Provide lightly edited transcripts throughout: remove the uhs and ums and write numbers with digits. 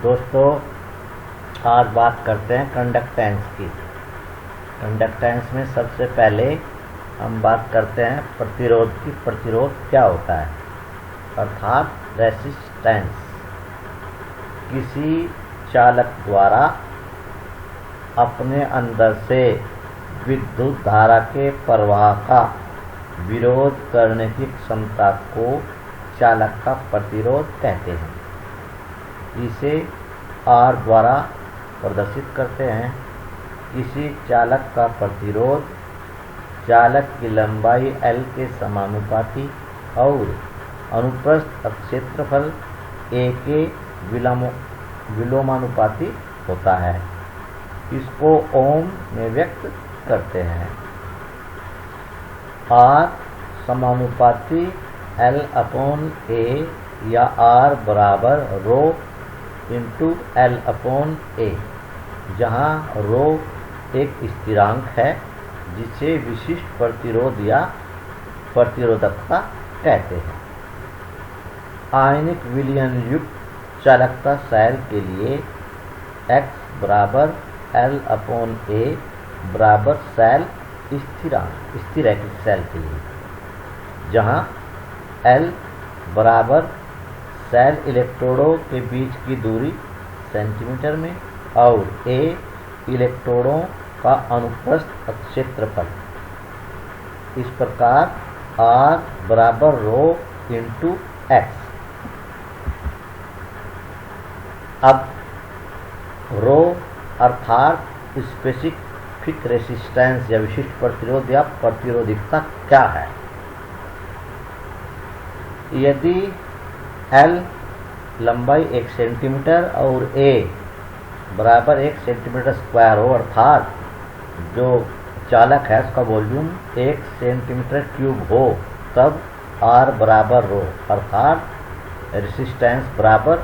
दोस्तों, आज बात करते हैं कंडक्टेंस की। कंडक्टेंस में सबसे पहले हम बात करते हैं प्रतिरोध की। प्रतिरोध क्या होता है, अर्थात रेसिस्टेंस। किसी चालक द्वारा अपने अंदर से विद्युत धारा के प्रवाह का विरोध करने की क्षमता को चालक का प्रतिरोध कहते हैं। इसे R द्वारा प्रदर्शित करते हैं। किसी चालक का प्रतिरोध चालक की लंबाई L के समानुपाती और अनुप्रस्थ क्षेत्रफल A के विलोमानुपाती होता है। इसको ओम में व्यक्त करते हैं। R समानुपाती L/A या R बराबर रो इंटू L/A, जहाँ रो एक स्थिरांक है जिसे विशिष्ट प्रतिरोध या प्रतिरोधकता कहते हैं। आयनिक विलयन युक्त चालकता सेल के लिए X बराबर L/A बराबर सेल स्थिरांक, स्थिरैखिक सेल के लिए, जहाँ L बराबर सेल इलेक्ट्रोडों के बीच की दूरी सेंटीमीटर में और A इलेक्ट्रोडों का अनुप्रस्थ क्षेत्रफल। इस प्रकार R बराबर रो इंटू X। अब रो अर्थात स्पेसिफिक रेसिस्टेंस या विशिष्ट प्रतिरोध या प्रतिरोधकता क्या है। यदि L लंबाई 1 सेंटीमीटर और A बराबर 1 सेंटीमीटर स्क्वायर हो, अर्थात जो चालक है उसका वॉल्यूम 1 सेंटीमीटर क्यूब हो, तब R बराबर रो अर्थात रेसिस्टेंस बराबर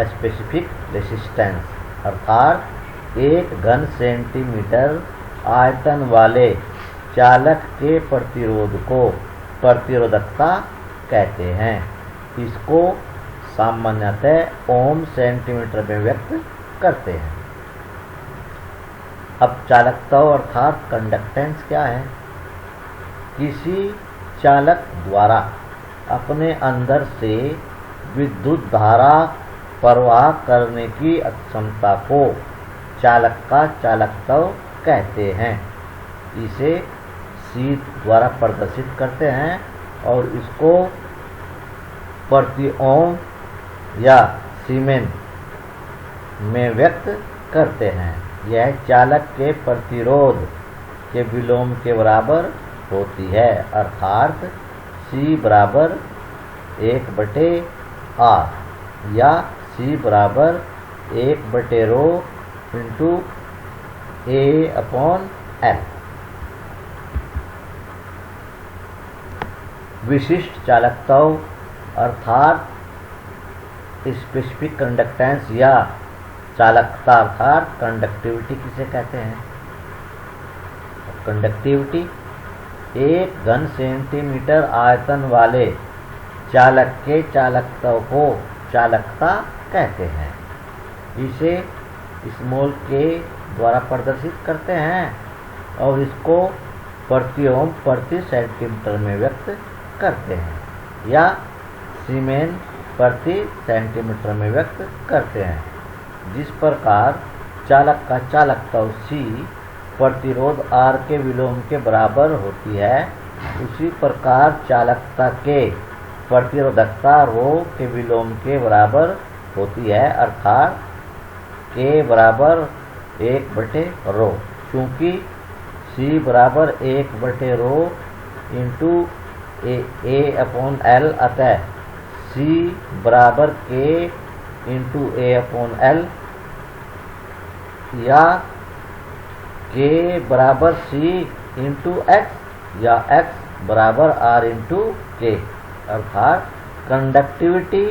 स्पेसिफिक रेसिस्टेंस, अर्थात 1 घन सेंटीमीटर आयतन वाले चालक के प्रतिरोध को प्रतिरोधकता कहते हैं। इसको सामान्यतः ओम सेंटीमीटर में व्यक्त करते हैं। अब चालकता अर्थात कंडक्टेंस क्या है। किसी चालक द्वारा अपने अंदर से विद्युत धारा प्रवाह करने की क्षमता को चालक का चालकता कहते हैं। इसे C द्वारा प्रदर्शित करते हैं और इसको प्रति ओम या सीमेन में व्यक्त करते हैं। यह चालक के प्रतिरोध के विलोम के बराबर होती है, अर्थात C बराबर 1/R या C बराबर 1/रो इंटू A/L। विशिष्ट चालकता अर्थात स्पेसिफिक कंडक्टेंस या चालकता अर्थात कंडक्टिविटी किसे कहते हैं। कंडक्टिविटी 1 घन सेंटीमीटर आयतन वाले चालक के चालकता को चालकता कहते हैं। इसे स्मॉल k द्वारा प्रदर्शित करते हैं और इसको प्रति ओम प्रति सेंटीमीटर में व्यक्त करते हैं या सीमेन प्रति सेंटीमीटर में व्यक्त करते हैं। जिस प्रकार चालक का चालकता C प्रतिरोध R के विलोम के बराबर होती है, उसी प्रकार चालकता के प्रतिरोधकता रो के विलोम के बराबर होती है, अर्थात K बराबर 1/रो। चूँकि C बराबर 1/रो इंटू A/L, अतः C बराबर K इंटू A/L या K बराबर C इंटू X या X बराबर R इंटू K, अर्थात कंडक्टिविटी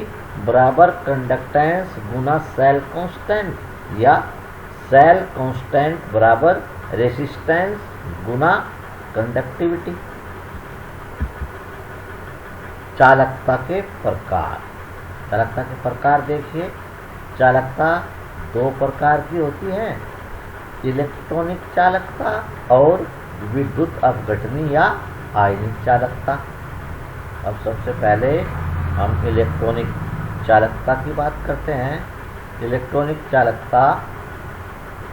बराबर कंडक्टेंस गुना सेल कांस्टेंट या सेल कांस्टेंट बराबर रेसिस्टेंस गुना कंडक्टिविटी। चालकता के प्रकार। चालकता के प्रकार देखिए। चालकता दो प्रकार की होती है, इलेक्ट्रॉनिक चालकता और विद्युत अपघटनी या आयनिक चालकता। अब सबसे पहले हम इलेक्ट्रॉनिक चालकता की बात करते हैं। इलेक्ट्रॉनिक चालकता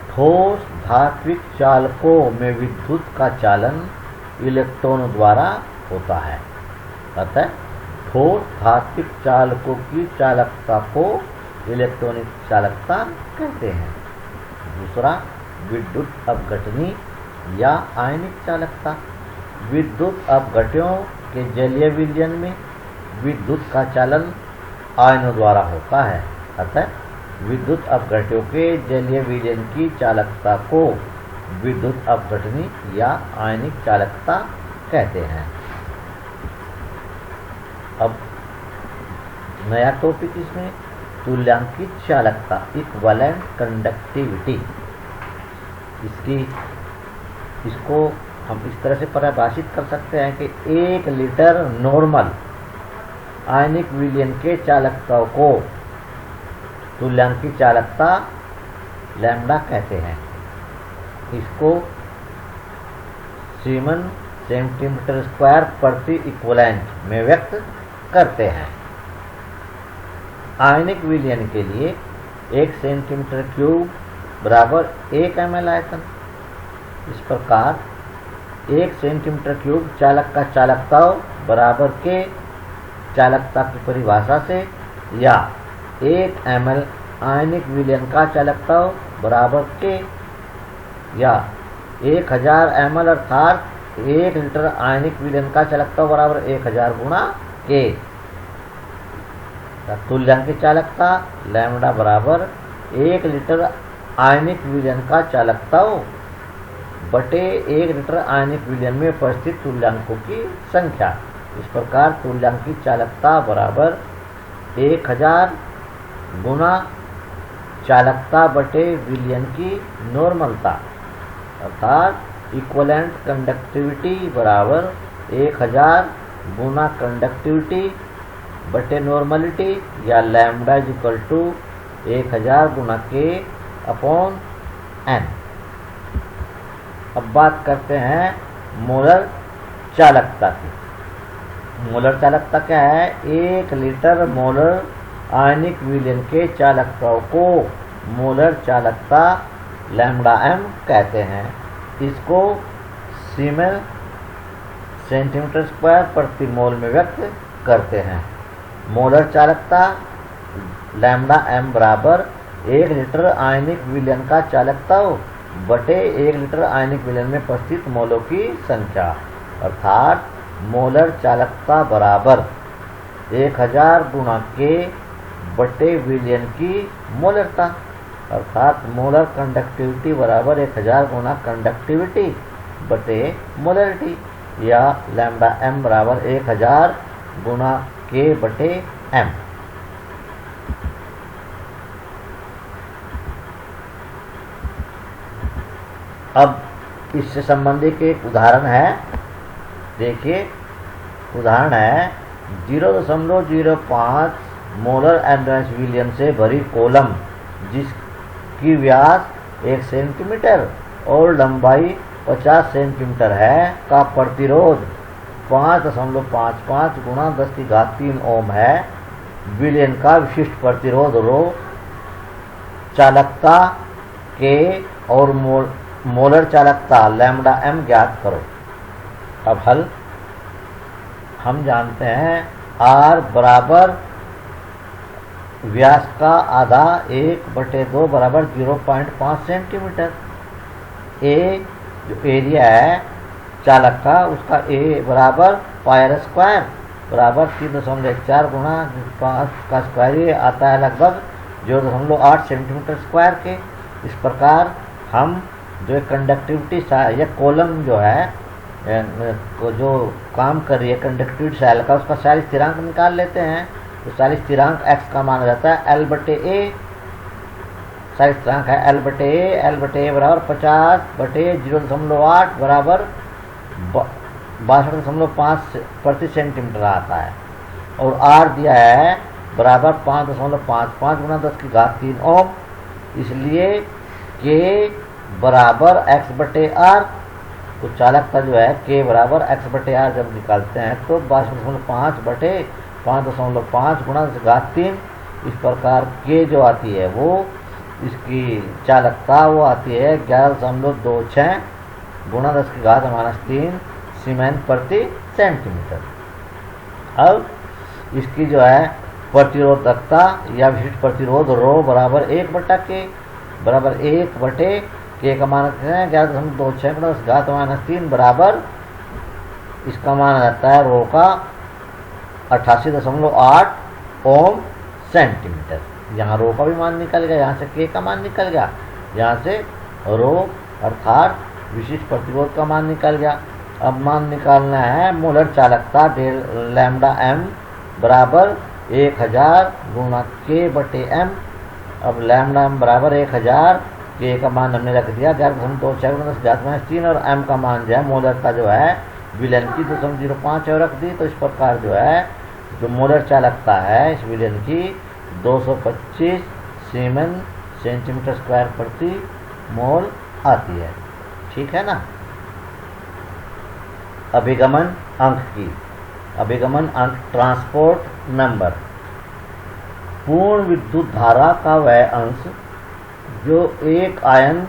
ठोस धात्विक चालकों में विद्युत का चालन इलेक्ट्रॉनों द्वारा होता है। अतः ठोस धात्विक चालकों की चालकता को इलेक्ट्रॉनिक चालकता कहते हैं। दूसरा, विद्युत अपघटनी या आयनिक चालकता। विद्युत अपघट्यों के जलीय विलयन में विद्युत का चालन आयनों द्वारा होता है। अतः विद्युत अपघट्यों के जलीय विलयन की चालकता को विद्युत अपघटनी या आयनिक चालकता कहते हैं। अब नया टॉपिक इसमें तुल्यांकित चालकता, इक्विवेलेंट कंडक्टिविटी। इसको हम इस तरह से परिभाषित कर सकते हैं कि 1 लीटर नॉर्मल आयनिक विलयन के चालकता को तुल्यांकित चालकता लैम्ब्डा कहते हैं। इसको सीमेन सेंटीमीटर स्क्वायर प्रति इक्विवेलेंट में व्यक्त करते हैं। आयनिक विलयन के लिए 1 सेंटीमीटर क्यूब बराबर 1 ml आयतन। इस प्रकार 1 सेंटीमीटर क्यूब चालक का चालकता बराबर के चालकता की परिभाषा से, या 1 ml आयनिक विलयन का चालकता बराबर के, या 1000 ml अर्थात 1 लीटर आयनिक विलयन का चालकता बराबर 1000 गुणा के। तुल्यांकित चालकता लैम्ब्डा बराबर 1 लीटर आयनिक विलयन का चालकता बटे 1 लीटर आयनिक विलयन में उपस्थित तुल्यांकों की संख्या। इस प्रकार तुल्यांकित चालकता बराबर 1000 गुना चालकता बटे विलयन की नॉर्मलता, अर्थात इक्विवेलेंट कंडक्टिविटी बराबर 1000 गुना कंडक्टिविटी बटे नॉर्मलिटी, या लैम्ब्डा इक्वल टू 1000 गुना के अपॉन n। अब बात करते हैं मोलर चालकता की। मोलर चालकता क्या है? 1 लीटर मोलर आयनिक विलयन के चालकताओं को मोलर चालकता लैम्ब्डा m कहते हैं। इसको सीमेन सेंटीमीटर स्क्वायर प्रति मोल में व्यक्त करते हैं। मोलर चालकता लैम्ब्डा m बराबर 1 लीटर आयनिक विलयन का चालकता बटे 1 लीटर आयनिक विलयन में उपस्थित मोलों की संख्या, अर्थात मोलर चालकता बराबर 1000 गुणा के बटे विलयन की मोलरता, अर्थात मोलर कंडक्टिविटी बराबर 1000 गुना कंडक्टिविटी बटे मोलरिटी, या लैम्ब्डा m बराबर 1000 गुना के बटे m। अब इससे संबंधित एक उदाहरण है। देखिए, उदाहरण है 0.05 मोलर एंडोएंस विलयन से भरी कॉलम जिसकी व्यास 1 सेंटीमीटर और लंबाई 50 सेंटीमीटर है का प्रतिरोध 5.55 गुणा 10⁻³ ओम है। विलयन का विशिष्ट प्रतिरोध रो, चालकता के और मोलर चालकता लैम्ब्डा m ज्ञात करो। अब हल हम जानते हैं R बराबर व्यास का आधा 1/2 बराबर 0.5 सेंटीमीटर। A जो एरिया है चालक का, उसका A बराबर पायर स्क्वायर बराबर 3.4 गुणा 5 का स्क्वायर, ये आता है लगभग 0.8 सेंटीमीटर स्क्वायर के। इस प्रकार हम जो कंडक्टिविटी या कॉलम जो है जो काम कर रही है कंडक्टिविटी सेल का, उसका सारी स्थिरांक निकाल लेते हैं। तो सारी स्थिरांक x का मान रहता है L/A। सारी स्थिरांक है L/A बराबर 50/0.8 बराबर 62.5 प्रति सेंटीमीटर आता है। और R दिया है बराबर 5.55 गुणा 10 की घात 3 ओम। इसलिए के बराबर x बटे आर, तो चालकता जो है के बराबर x बटे आर जब निकालते हैं तो 22.5 बटे 5.5 गुणा 10 की घात 3। इस प्रकार के जो आती है वो इसकी चालकता वो आती है 11.26 गुणा 10 की घात -3 सीमेंस प्रति सेंटीमीटर। अब इसकी जो है प्रतिरोधकता या विशिष्ट प्रतिरोध रो बराबर 1 बटा के बराबर 1 बटे के का मान 11.26 गुणा 10 की घात -3 बराबर इसका मान रहता है रो का 88.8 ओम सेंटीमीटर। यहाँ रो का भी मान निकल गया, यहाँ से के का मान निकल गया, यहाँ से रो अर्थात विशिष्ट प्रतिरोध का मान निकल गया। अब मान निकालना है मोलर चालकता लैम्डा एम बराबर 1000 गुणा के बटे एम। अब लैम्डा एम बराबर 1000, के का मान हमने रख दिया 11.26 और एम का मान जो है मोलर का जो है विलेन की 2.05 और रख दी। तो इस प्रकार जो है जो मोलर चालकता है इस विलेन की 225 सीमेन सेंटीमीटर स्क्वायर प्रति मोल आती है। ठीक है ना। अभिगमन अंक की अभिगमन अंक ट्रांसपोर्ट नंबर, पूर्ण विद्युत धारा का वह अंश जो एक आयन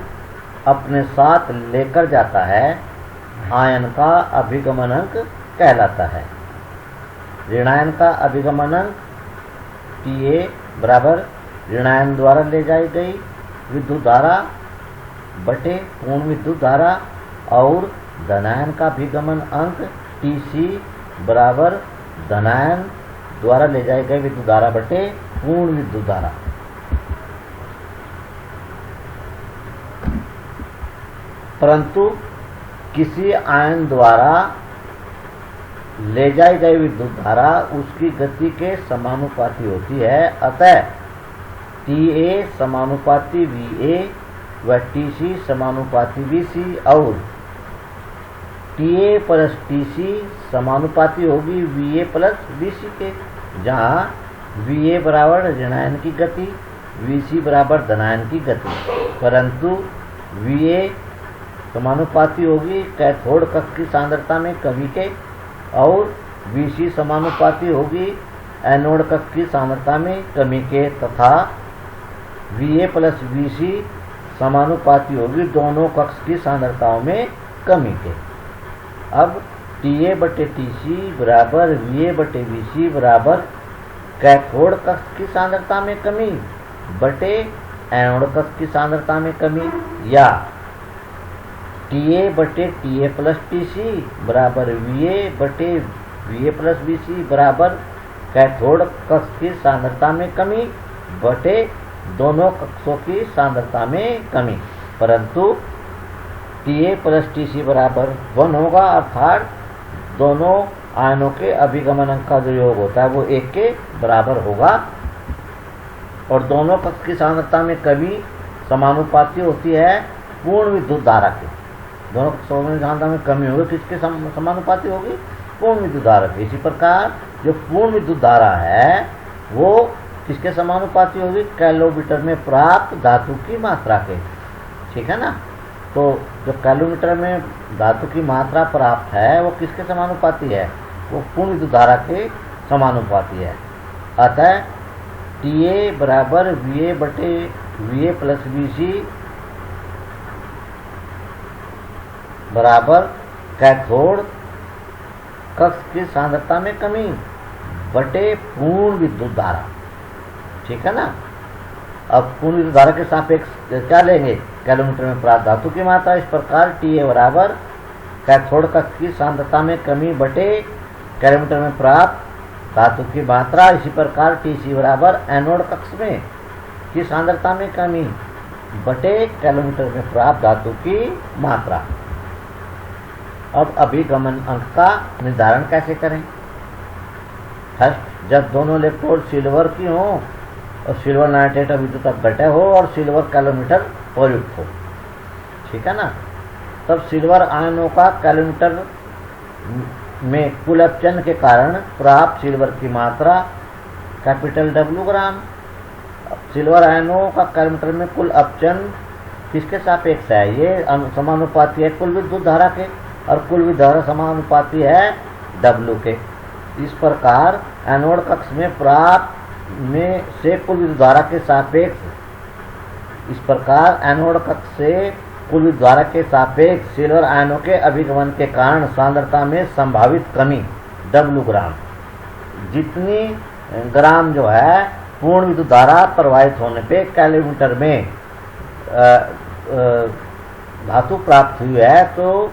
अपने साथ लेकर जाता है आयन का अभिगमन अंक कहलाता है। ऋणायन का अभिगमन अंक TA बराबर ऋणायन द्वारा ले जाई गई विद्युत धारा बटे पूर्ण विद्युत धारा और धनायन का अभिगमन अंक TC बराबर धनायन द्वारा ले जाई गई विद्युत धारा बटे पूर्ण विद्युत धारा। परंतु किसी आयन द्वारा ले जाई गई विद्युत धारा उसकी गति के समानुपाती होती है। अतः TA समानुपाती VA व TC समानुपाती VC और TA प्लस TC समानुपाती होगी VA प्लस VC के, जहाँ VA बराबर ऋणायन की गति, VC बराबर धनायन की गति। परंतु VA समानुपाती होगी कैथोड कक्ष की सांद्रता में कमी के और VC समानुपाती होगी एनोड कक्ष की सांद्रता में कमी के तथा VA प्लस VC समानुपाती होगी दोनों कक्ष की सांद्रताओं में कमी के। अब TA बटे TC बराबर VA बटे VC बराबर कैथोड कक्ष की सांद्रता में कमी बटे एनोड कक्ष की सांद्रता में कमी, या TA बटे TA प्लस TC बराबर VA बटे VA प्लस VC बराबर कैथोड कक्ष की सांद्रता में कमी बटे दोनों कक्षों की सांद्रता में कमी। परंतु TA प्लस TC बराबर 1 होगा, अर्थात दोनों आयनों के अभिगमन अंक का जो योग होता है वो 1 के बराबर होगा और दोनों कक्ष की सांद्रता में कमी समानुपाती होती है पूर्ण विद्युत धारा के। दोनों कक्षों में सांद्रता में कमी होगी, किसके समानुपाती होगी? पूर्ण विद्युत धारा के। इसी प्रकार जो पूर्ण विद्युत धारा है वो किसके समानुपाती होगी? कैलोमीटर में प्राप्त धातु की मात्रा के। ठीक है ना। तो जो कैलोमीटर में धातु की मात्रा प्राप्त है वो किसके समानुपाती है? वो पूर्ण विद्युत धारा के समानुपाती है। अतः TA बराबर VA बटे VA प्लस VC बराबर कैथोड कक्ष की सांद्रता में कमी बटे पूर्ण विद्युत धारा। ठीक है ना। अब पूर्ण विद्युत धारा के सापेक्ष क्या लेंगे? कैलोमीटर में प्राप्त धातु की मात्रा। इस प्रकार TA बराबर कैथोड कक्ष की सांद्रता में कमी बटे कैलोमीटर में प्राप्त धातु की मात्रा। इसी प्रकार TC बराबर एनोड कक्ष में की सांद्रता में कमी बटे कैलोमीटर में प्राप्त धातु की मात्रा। अब अभिगमन अंक का निर्धारण कैसे करें? फर्स्ट, जब दोनों इलेक्ट्रोड सिल्वर की हो और सिल्वर नाइट्रेट विद्युत अपघट्य हो और सिल्वर कैलोमीटर प्रयुक्त हो। ठीक है ना। तब सिल्वर आयनों का कैलोमीटर में कुल अपचयन के कारण प्राप्त सिल्वर की मात्रा कैपिटल W ग्राम। सिल्वर आयनों का कैलरीमीटर में कुल अपचन किसके सापेक्ष है? ये समानुपाती है कुल विद्युत धारा के, और कुल विद्युत धारा समानुपाती है W के। इस प्रकार एनोड कक्ष में प्राप्त में से कुल विद्युत धारा के सापेक्ष एनोड कक्ष से कुल विद्युत धारा के सापेक्ष सिल्वर आयनों के अभिगमन के कारण सांद्रता में संभावित कमी W ग्राम। जितनी ग्राम जो है पूर्ण विद्युत धारा प्रवाहित होने पे कैलोमीटर में धातु प्राप्त हुई है, तो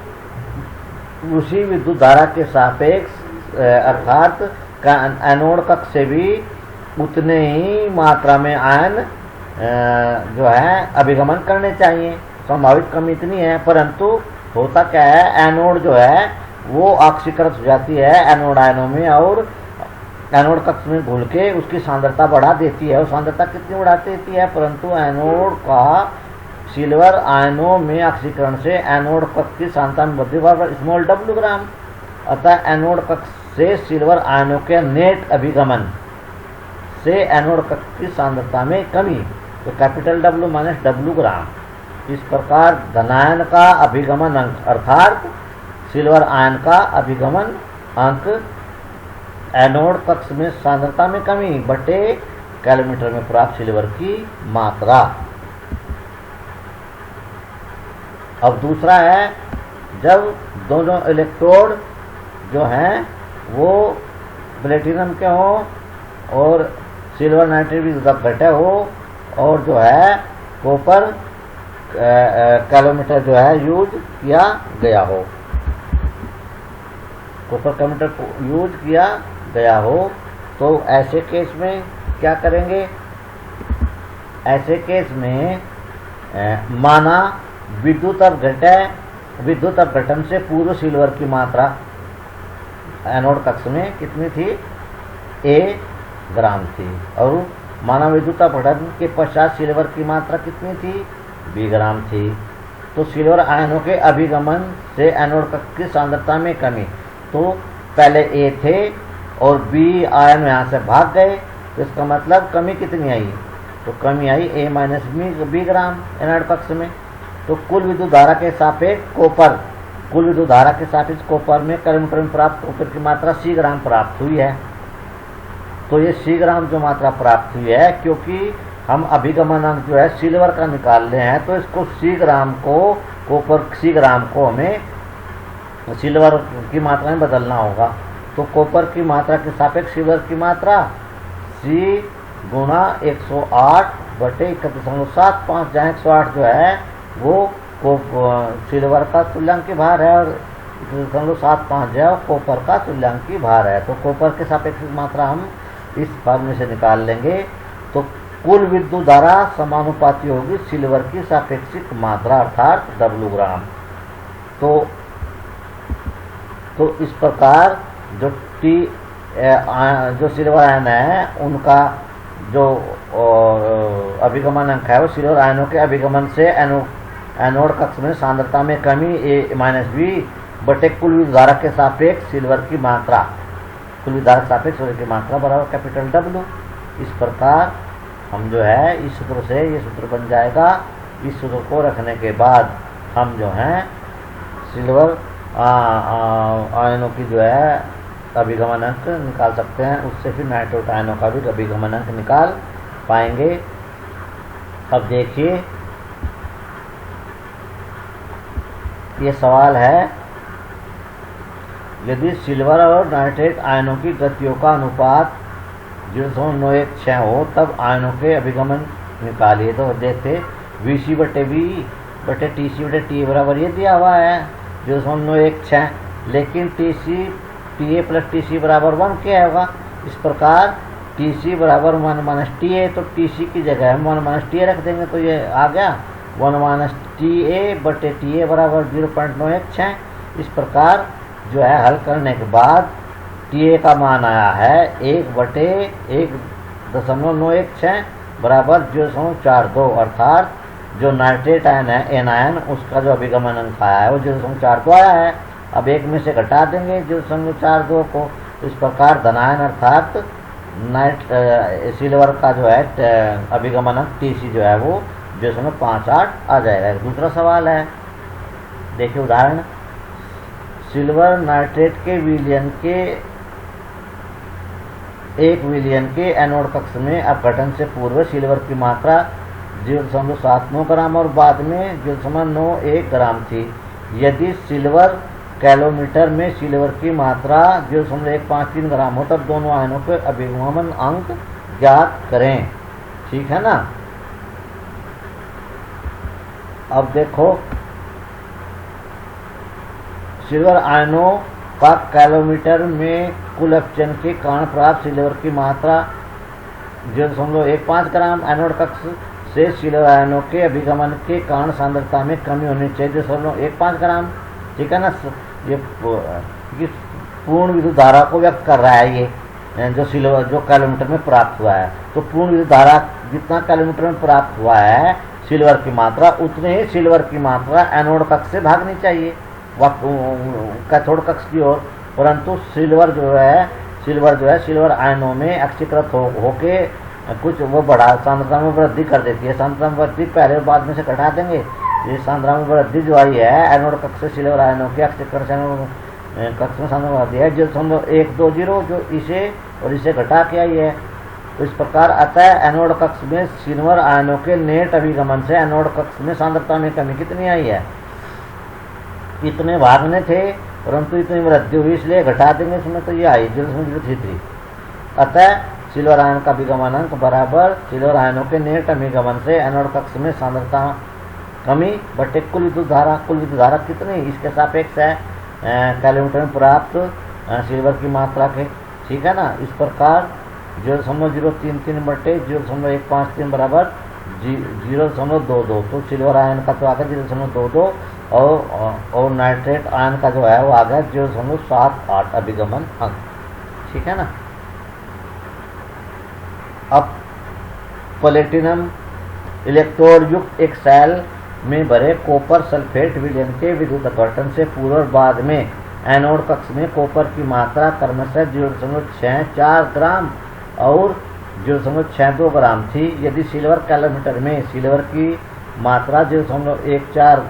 उसी विद्युत धारा के सापेक्ष अर्थात एनोड कक्ष से भी उतने ही मात्रा में आयन जो है अभिगमन करने चाहिए। संभावित कमी इतनी है, परंतु होता क्या है, एनोड जो है वो ऑक्सीकृत हो जाती है एनोड आयनों में, और एनोड कक्ष में घुल के उसकी सांद्रता बढ़ा देती है। और सांद्रता कितनी बढ़ा देती है? परंतु एनोड का सिल्वर आयनों में ऑक्सीकरण से एनोड कक्ष की सांद्रता में वृद्धि बराबर स्मॉल W ग्राम। अतः एनोड कक्ष से सिल्वर आयनों के नेट अभिगमन से एनोड कक्ष की सांद्रता में कमी, तो कैपिटल W माइनस W ग्राम। इस प्रकार धनायन का अभिगमन अंक अर्थात सिल्वर आयन का अभिगमन अंक एनोड कक्ष में सांद्रता में कमी बटे कैलोमीटर में प्राप्त सिल्वर की मात्रा। अब दूसरा है, जब दोनों इलेक्ट्रोड जो हैं वो प्लेटिनम के हों और सिल्वर नाइट्रेट भी घटे हो, और जो है कॉपर कैलोमीटर जो है यूज किया गया हो, कॉपर कैलोमीटर यूज किया गया हो, तो ऐसे केस में क्या करेंगे? ऐसे केस में माना विद्युत अपघटन से पूर्व सिल्वर की मात्रा एनोड कक्ष में कितनी थी? A ग्राम थी, और माना विद्युत अपघटन के पश्चात सिल्वर की मात्रा कितनी थी? B ग्राम थी। तो सिल्वर आयनों के अभिगमन से एनोड कक्ष की सांद्रता में कमी, तो पहले A थे और B आयन यहाँ से भाग गए, तो इसका मतलब कमी कितनी आई? तो कमी आई A minus B gram anode कक्ष में। तो कुल विद्युत धारा के सापेक्ष कॉपर में कैलोमीटर में प्राप्त कॉपर की मात्रा C ग्राम प्राप्त हुई है। तो ये C ग्राम जो मात्रा प्राप्त हुई है, क्योंकि हम अभिगमन अंक जो है सिल्वर का निकाल रहे हैं, तो इसको C ग्राम को हमें सिल्वर की मात्रा में बदलना होगा। तो कॉपर की मात्रा के सापेक्ष सिल्वर की मात्रा C गुणा 108 बटे 31.75, जहाँ 108 जो है वो सिल्वर का तुल्यांकी भार है और 1.75 जो है कॉपर का तुल्यांकी भार है। तो कॉपर के सापेक्ष मात्रा हम इस फॉर्मूले से निकाल लेंगे। तो कुल विद्युत धारा समानुपाती होगी सिल्वर की सापेक्षिक मात्रा अर्थात W ग्राम। तो इस प्रकार जो सिल्वर आयन है उनका जो अभिगमन अंक है वो सिल्वर आयनों के अभिगमन से एनोड कक्ष में सांद्रता में कमी A माइनस B बटे कुल विद्युत धारा के सापेक्ष सिल्वर की मात्रा, कुल विद्युत धारा के सापेक्ष सिल्वर की मात्रा बराबर कैपिटल W। इस प्रकार हम जो है इस सूत्र से ये सूत्र बन जाएगा। इस सूत्र को रखने के बाद हम जो हैं सिल्वर आयनों की जो है अभिगमन अंक निकाल सकते हैं, उससे फिर नाइट्रोट आयनों का भी अभिगमन अंक निकाल पाएंगे। अब देखिए ये सवाल है, यदि सिल्वर और नाइट्रेट आयनों की गतियों का अनुपात 0.916 हो तब आयनों के अभिगमन निकालिए। तो देखते VC बटे V बटे TC बटे TA बराबर ये दिया हुआ है 0.916, लेकिन TA प्लस TC बराबर 1 क्या होगा? इस प्रकार TC बराबर 1 माइनस TA, तो TC की जगह हम 1 माइनस TA रख देंगे, तो ये आ गया 1 माइनस TA बटे TA बराबर 0.916। इस प्रकार जो है हल करने के बाद TA का मान आया है 1 बटे 1.916 बराबर 0.42, अर्थात जो नाइट्रेट आयन है N आयन उसका जो अभिगमन अंक आया है वो 0.42 आया है। अब 1 में से घटा देंगे 0.42 को। इस प्रकार धनायन अर्थात सिल्वर का जो है अभिगमन अंक TC जो है वो 0.58 आ जाएगा। दूसरा सवाल है, देखिए उदाहरण, सिल्वर नाइट्रेट के विलयन के 1 विलयन के एनोड कक्ष में अपघटन से पूर्व सिल्वर की मात्रा 0.79 ग्राम और बाद में 0.91 ग्राम थी। यदि सिल्वर कैलोमीटर में सिल्वर की मात्रा 0.153 ग्राम हो तब दोनों आयनों के अभिगमन अंक ज्ञात करें। ठीक है ना। अब देखो, सिल्वर आयनों का कैलोमीटर में कुल अपचयन के कारण प्राप्त सिल्वर की मात्रा 0.15 ग्राम, एनोड कक्ष से सिल्वर आयनों के अभिगमन के कारण सांद्रता में कमी होनी चाहिए 0.15 ग्राम। ठीक है ना। ये पूर्ण विद्युत धारा को व्यक्त कर रहा है, ये जो सिल्वर जो कैलोमीटर में प्राप्त हुआ है। तो पूर्ण विद्युत धारा जितना कैलोमीटर में प्राप्त हुआ है सिल्वर की मात्रा, उतने ही सिल्वर की मात्रा एनोड कक्ष से भागनी चाहिए कैथोड कक्ष की ओर। परंतु सिल्वर जो है सिल्वर आयनों में अक्षीकृत होके कुछ वो बढ़ा सांद्रता में वृद्धि कर देती है। सांद्रता में वृद्धि पहले और बाद में से घटा देंगे। ये सांद्रता में वृद्धि जो आई है एनोड कक्ष से सिल्वर आयनों के अक्षीकरण कक्ष में सांद्रता वृद्धि है 0.120 जो इसे और इसे घटा के आई है। तो इस प्रकार अतः एनोड कक्ष में सिल्वर आयनों के नेट अभिगमन से एनोड कक्ष में सांद्रता में कमी कितनी आई है? इतने भागने थे परंतु इतनी वृद्धि हुई इसलिए घटा देंगे इसमें, तो ये आई 0.03। अतः सिल्वर आयन का अभिगमन अंक बराबर सिल्वर आयनों के नेट अभिगमन से एनोड कक्ष में सांद्रता कमी बटे कुल विद्युत धारा। कुल विद्युत धारा कितनी इसके सापेक्ष है कैलोमीटर में प्राप्त सिल्वर की मात्रा के। ठीक है ना। इस प्रकार 0.033 बटे 0.153 बराबर 0.22। तो सिल्वर आयन का तो आ गया 0.22 और नाइट्रेट आयन का जो है वो आ गया 0.78 अभिगमन अंक। ठीक है ना। अब प्लेटिनम इलेक्ट्रोड युक्त एक सेल में भरे कॉपर सल्फेट विलयन के विद्युत अपघटन से पूर्व और बाद में एनोड कक्ष में कॉपर की मात्रा क्रमशः 0.64 ग्राम और 0.62 ग्राम थी। यदि सिल्वर कैलोमीटर में सिल्वर की मात्रा 0.14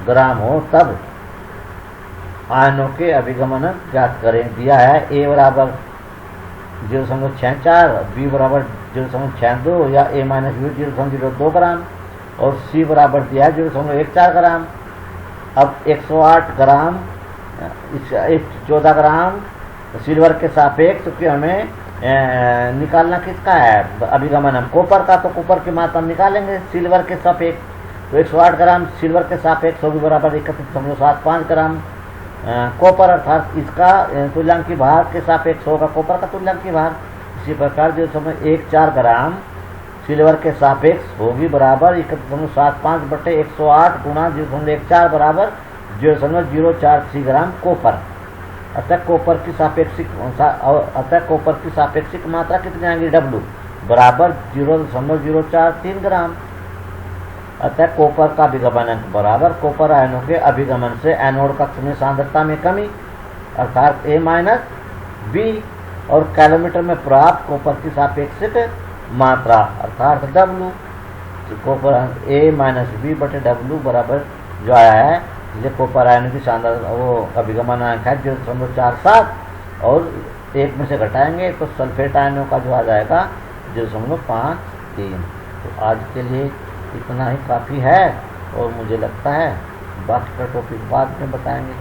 ग्राम हो तब आयनों के अभिगमन ज्ञात करें। दिया है A बराबर 0.64, B बराबर 0.62 या A माइनस B 0.02 ग्राम और C बराबर दिया है 0.14 ग्राम। अब 108 ग्राम 14 ग्राम सिल्वर के सापेक्ष क्योंकि हमें निकालना किसका है अभिगमन हम कॉपर का, तो कॉपर की मात्रा निकालेंगे सिल्वर के सापेक्ष। तो 108 ग्राम सिल्वर के सापेक्ष होगी बराबर 31.75 ग्राम कॉपर, अर्थात इसका तुल्यांकी भार के सापेक्ष होगा कॉपर का तुल्यांकी भार। इसी प्रकार 0.14 ग्राम सिल्वर के सापेक्ष होगी बराबर 31.75 बटे 108 गुणा 0.14 बराबर 0.043 ग्राम कॉपर। अतः कॉपर की सापेक्षिक मात्रा कितनी आएंगी W बराबर 0.043 ग्राम। अतः कॉपर का अभिगमन अंक बराबर कॉपर आयनों के अभिगमन से एनोड कक्ष में सांद्रता में कमी अर्थात A माइनस B और कैलोमीटर में प्राप्त कॉपर की सापेक्षिक मात्रा अर्थात W। Copper A minus B बटे W बराबर जो आया है ये कॉपर आयनों की सांद्रता वो अभिगमन अंक है 0.47 और 1 में से घटाएंगे तो सल्फेट आयनों का जो आ जाएगा 0.53। तो आज के लिए इतना ही काफ़ी है और मुझे लगता है बाकी का टॉपिक बाद में बताएंगे।